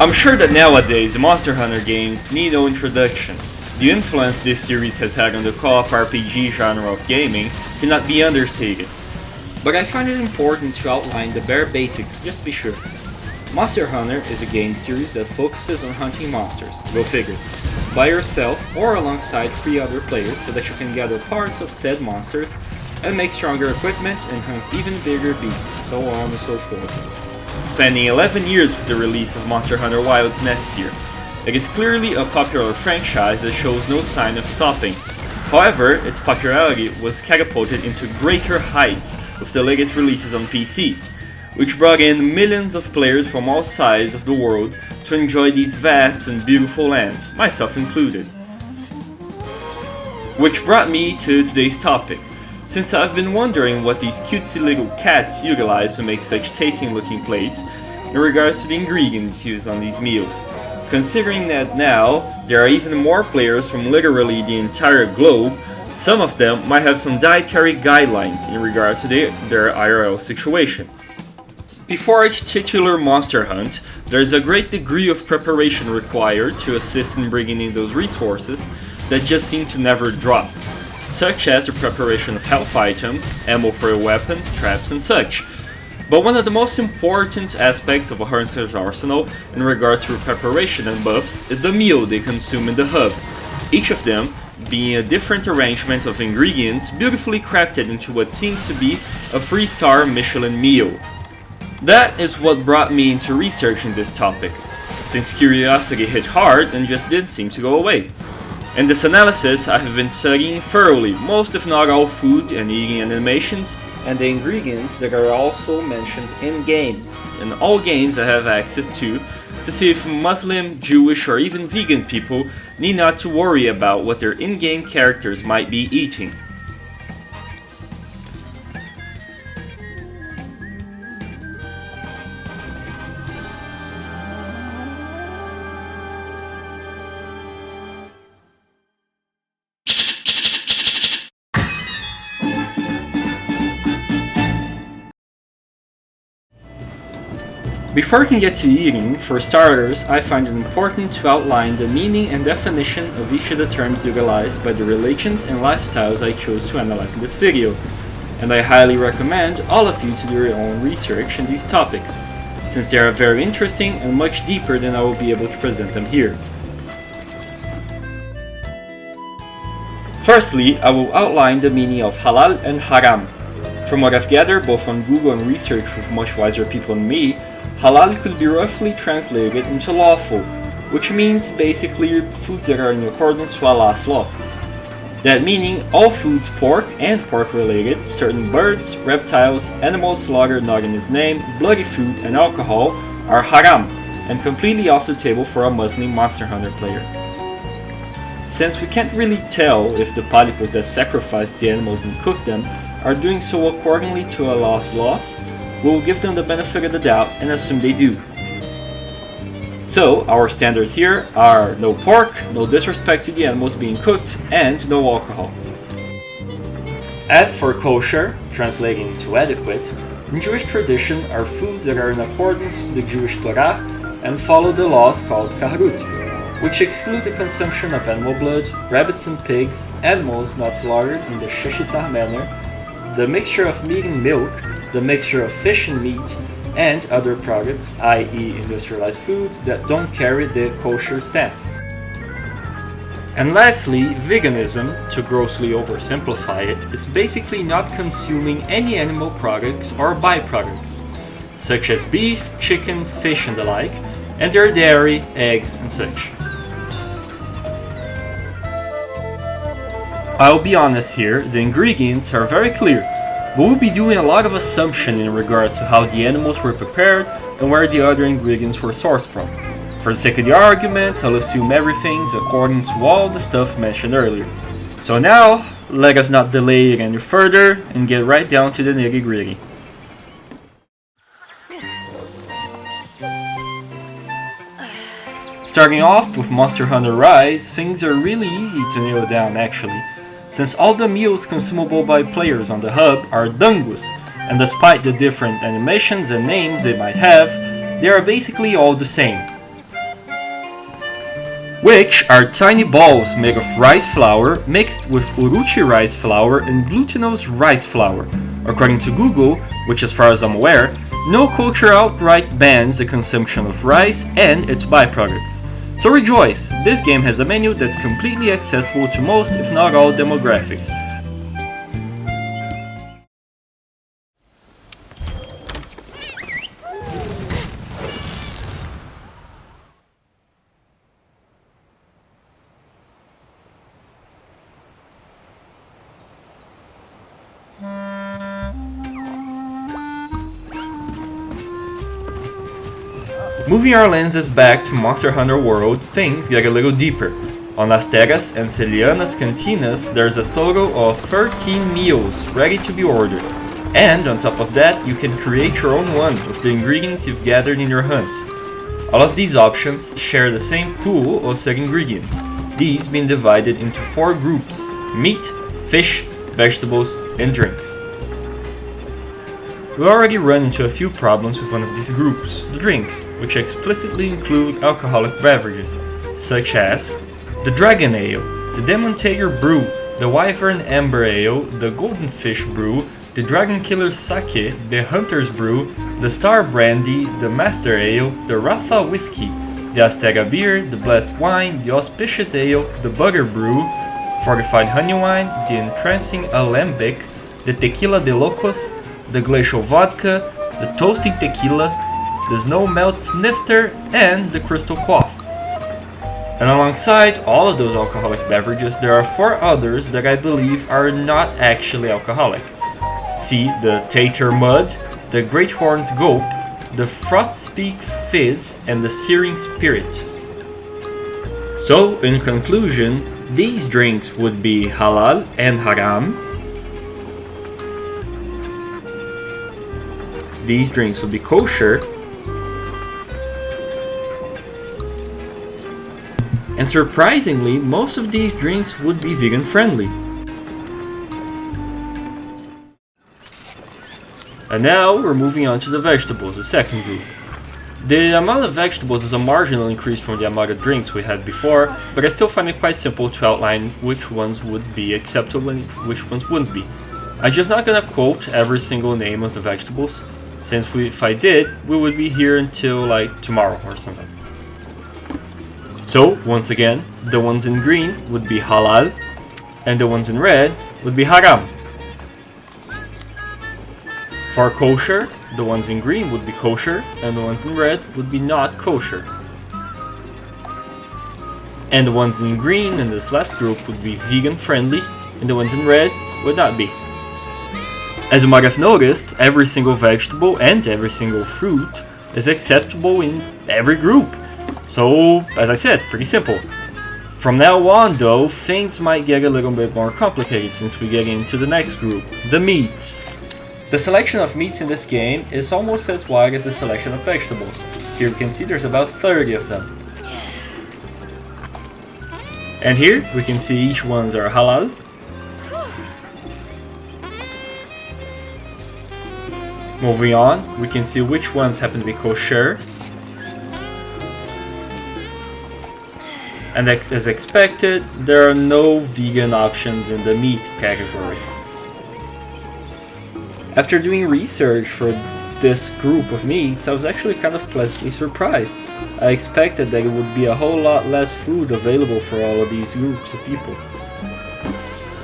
I'm sure that nowadays Monster Hunter games need no introduction. The influence this series has had on the co-op RPG genre of gaming cannot be understated. But I find it important to outline the bare basics just to be sure. Monster Hunter is a game series that focuses on hunting monsters, go figure, by yourself or alongside 3 other players so that you can gather parts of said monsters and make stronger equipment and hunt even bigger beasts, so on and so forth. Spending 11 years with the release of Monster Hunter Wilds next year, it is clearly a popular franchise that shows no sign of stopping. However, its popularity was catapulted into greater heights with the latest releases on PC, which brought in millions of players from all sides of the world to enjoy these vast and beautiful lands, myself included. Which brought me to today's topic, since I've been wondering what these cutesy little cats utilize to make such tasty looking plates in regards to the ingredients used on these meals. Considering that now there are even more players from literally the entire globe, some of them might have some dietary guidelines in regards to their IRL situation. Before each titular monster hunt, there is a great degree of preparation required to assist in bringing in those resources that just seem to never drop, such as the preparation of health items, ammo for your weapons, traps and such. But one of the most important aspects of a hunter's arsenal in regards to preparation and buffs is the meal they consume in the hub, each of them being a different arrangement of ingredients beautifully crafted into what seems to be a 3-star Michelin meal. That is what brought me into researching this topic, since curiosity hit hard and just didn't seem to go away. In this analysis, I have been studying thoroughly most if not all food and eating animations and the ingredients that are also mentioned in-game, in all games I have access to see if Muslim, Jewish or even vegan people need not to worry about what their in-game characters might be eating. Before we can get to eating, for starters, I find it important to outline the meaning and definition of each of the terms utilized by the religions and lifestyles I chose to analyze in this video, and I highly recommend all of you to do your own research in these topics, since they are very interesting and much deeper than I will be able to present them here. Firstly, I will outline the meaning of halal and haram. From what I've gathered both on Google and research with much wiser people than me, halal could be roughly translated into lawful, which means basically foods that are in accordance to Allah's laws. That meaning all foods pork and pork related, certain birds, reptiles, animals slaughtered not in His name, bloody food and alcohol are haram and completely off the table for a Muslim Monster Hunter player. Since we can't really tell if the palipos that sacrifice the animals and cook them are doing so accordingly to Allah's laws, we will give them the benefit of the doubt and assume they do. So, our standards here are no pork, no disrespect to the animals being cooked, and no alcohol. As for kosher, translating to adequate, in Jewish tradition are foods that are in accordance with the Jewish Torah and follow the laws called kahrut, which exclude the consumption of animal blood, rabbits and pigs, animals not slaughtered in the sheshitah manner, the mixture of meat and milk, the mixture of fish and meat, and other products, i.e. industrialized food, that don't carry the kosher stamp. And lastly, veganism, to grossly oversimplify it, is basically not consuming any animal products or byproducts, such as beef, chicken, fish and the like, and their dairy, eggs and such. I'll be honest here, the ingredients are very clear, but we'll be doing a lot of assumption in regards to how the animals were prepared and where the other ingredients were sourced from. For the sake of the argument, I'll assume everything's according to all the stuff mentioned earlier. So now, let us not delay it any further and get right down to the nitty-gritty. Starting off with Monster Hunter Rise, things are really easy to nail down actually, since all the meals consumable by players on the hub are dungus, and despite the different animations and names they might have, they are basically all the same. which are tiny balls made of rice flour mixed with uruchi rice flour and glutinous rice flour. According to Google, which as far as I'm aware, no culture outright bans the consumption of rice and its byproducts. So rejoice, this game has a menu that's completely accessible to most if not all demographics. Moving our lenses back to Monster Hunter World, things get a little deeper. On Las Terras and Celiana's cantinas, there's a total of 13 meals ready to be ordered. And on top of that, you can create your own one with the ingredients you've gathered in your hunts. All of these options share the same pool of said ingredients, these being divided into 4 groups: meat, fish, vegetables, and drinks. We already run into a few problems with one of these groups, the drinks, which explicitly include alcoholic beverages, such as the Dragon Ale, the Demon Tiger Brew, the Wyvern Amber Ale, the Golden Fish Brew, the Dragon Killer Sake, the Hunter's Brew, the Star Brandy, the Master Ale, the Ratha Whiskey, the Azteca Beer, the Blessed Wine, the Auspicious Ale, the Bugger Brew, Fortified Honey Wine, the Entrancing Alembic, the Tequila de Locos, the Glacial Vodka, the Toasting Tequila, the Snow Melt Snifter, and the Crystal Quaff. And alongside all of those alcoholic beverages, there are 4 others that I believe are not actually alcoholic. See the Tater Mud, the Great Horn's Gulp, the Frostspeak Fizz, and the Searing Spirit. So, in conclusion, these drinks would be halal and haram. These drinks would be kosher, and surprisingly, most of these drinks would be vegan friendly. And now we're moving on to the vegetables, the second group. The amount of vegetables is a marginal increase from the amount of drinks we had before, but I still find it quite simple to outline which ones would be acceptable and which ones wouldn't be. I'm just not gonna quote every single name of the vegetables, since if I did, we would be here until like tomorrow or something. So, once again, the ones in green would be halal, and the ones in red would be haram. For kosher, the ones in green would be kosher, and the ones in red would be not kosher. And the ones in green in this last group would be vegan friendly, and the ones in red would not be. As you might have noticed, every single vegetable and every single fruit is acceptable in every group. So, as I said, pretty simple. From now on though, things might get a little bit more complicated since we get into the next group, the meats. The selection of meats in this game is almost as wide as the selection of vegetables. Here we can see there's about 30 of them. And here we can see each ones are halal. Moving on, we can see which ones happen to be kosher. And as expected, there are no vegan options in the meat category. After doing research for this group of meats, I was actually kind of pleasantly surprised. I expected that it would be a whole lot less food available for all of these groups of people.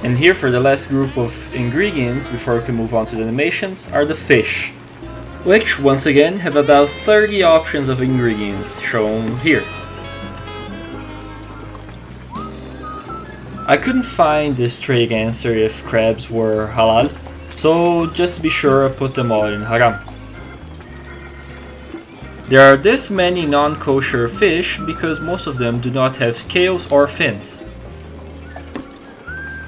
And here for the last group of ingredients, before we can move on to the animations, are the fish, which once again have about 30 options of ingredients shown here. I couldn't find the straight answer if crabs were halal, so just to be sure I put them all in haram. There are this many non-kosher fish because most of them do not have scales or fins.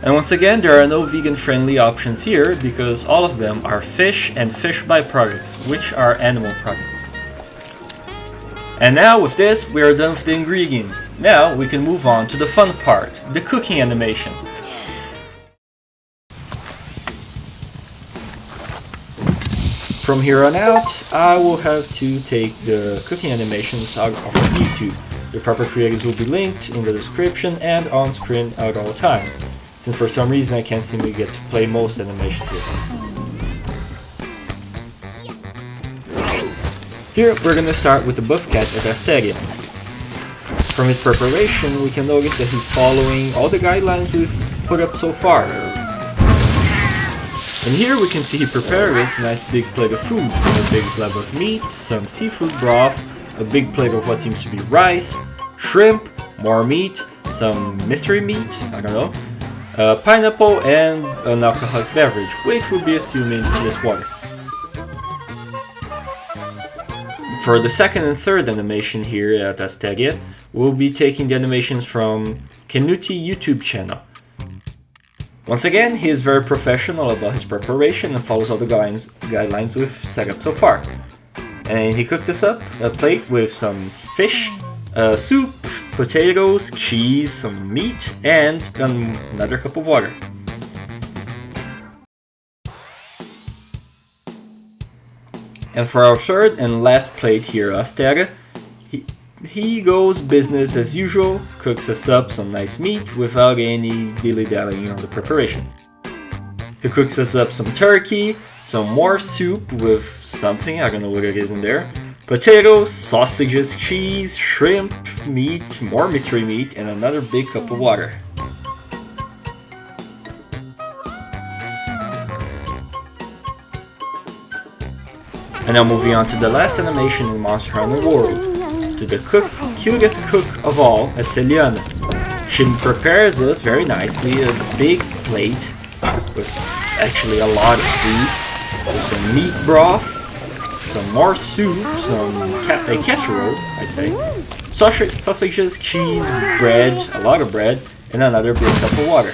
And once again, there are no vegan-friendly options here because all of them are fish and fish byproducts, which are animal products. And now with this, we are done with the ingredients. Now we can move on to the fun part, the cooking animations. From here on out, I will have to take the cooking animations out of YouTube, The proper creators will be linked in the description and on screen at all times, since for some reason I can't seem to get to play most animations here. Here we're gonna start with the buff cat at Asteria. From his preparation we can notice that he's following all the guidelines we've put up so far. And here we can see he prepared us a nice big plate of food, a big slab of meat, some seafood broth, a big plate of what seems to be rice, shrimp, more meat, some mystery meat, I don't know, pineapple, and an alcoholic beverage, which would be assumed is just water. For the second and third animation here at Asteria, we'll be taking the animations from Kenuti YouTube channel. Once again, he is very professional about his preparation and follows all the guidelines we've set up so far. And he cooked us up a plate with some fish, soup, potatoes, cheese, some meat, and another cup of water. And for our third and last plate here at Asteria, he goes business as usual, cooks us up some nice meat without any dilly-dallying on the preparation. He cooks us up some turkey, some more soup with something, I don't know what it is in there, potatoes, sausages, cheese, shrimp, meat, more mystery meat, and another big cup of water. And now moving on to the last animation in Monster Hunter World, to the cutest cook of all, that's Eliana. She prepares us very nicely a big plate with actually a lot of food, with some meat broth, some more soup, a casserole, I'd say, sausages, cheese, bread, a lot of bread, and another big cup of water.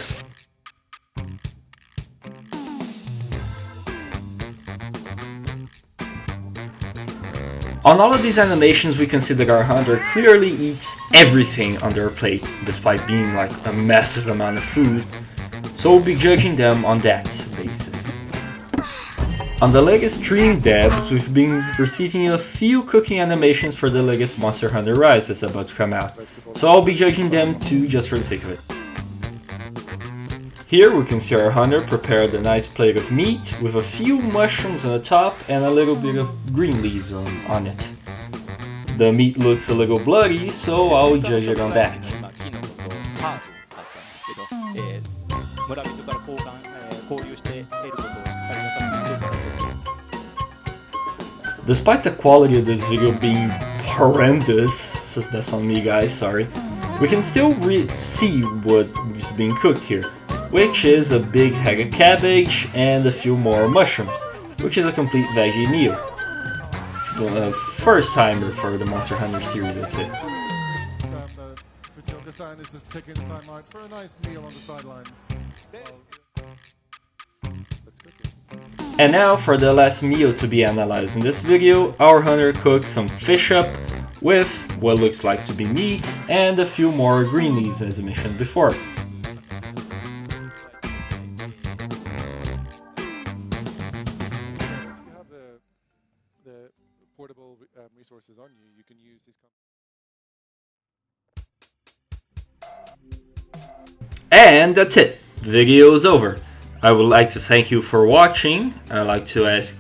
On all of these animations we can see that our hunter clearly eats everything on their plate, despite being like a massive amount of food, so we'll be judging them on that basis. On the latest stream devs, we've been receiving a few cooking animations for the latest Monster Hunter Rise that's about to come out, so I'll be judging them too just for the sake of it. Here we can see our hunter prepared a nice plate of meat with a few mushrooms on the top and a little bit of green leaves on it. The meat looks a little bloody, so I'll judge it on that. Despite the quality of this video being horrendous, so that's on me guys, sorry, we can still see what is being cooked here, which is a big head of cabbage and a few more mushrooms, which is a complete veggie meal. First timer for the Monster Hunter series, I'd say. And now for the last meal to be analyzed in this video, our hunter cooks some fish up with what looks like to be meat and a few more green leaves as I mentioned before. Resources on you, you can use these. And that's it. The video is over. I would like to thank you for watching. I like to ask,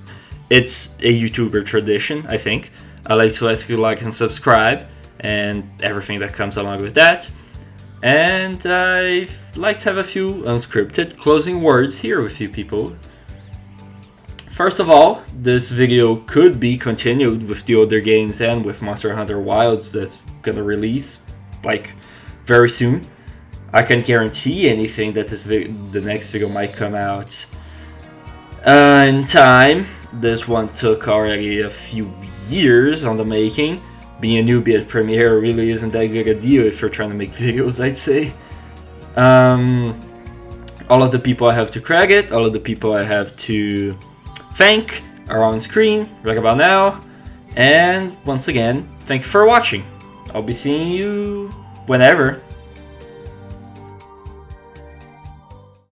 it's a YouTuber tradition, I think. I like to ask you to like and subscribe and everything that comes along with that. And I'd like to have a few unscripted closing words here with you people. First of all, this video could be continued with the other games and with Monster Hunter Wilds that's gonna release like very soon. I can't guarantee anything that the next video might come out in time. This one took already a few years on the making. Being a newbie at Premiere really isn't that good a deal if you're trying to make videos, I'd say. All of the people I have to credit, all of the people I have to thank are on screen right about now. And once again, thank you for watching. I'll be seeing you whenever.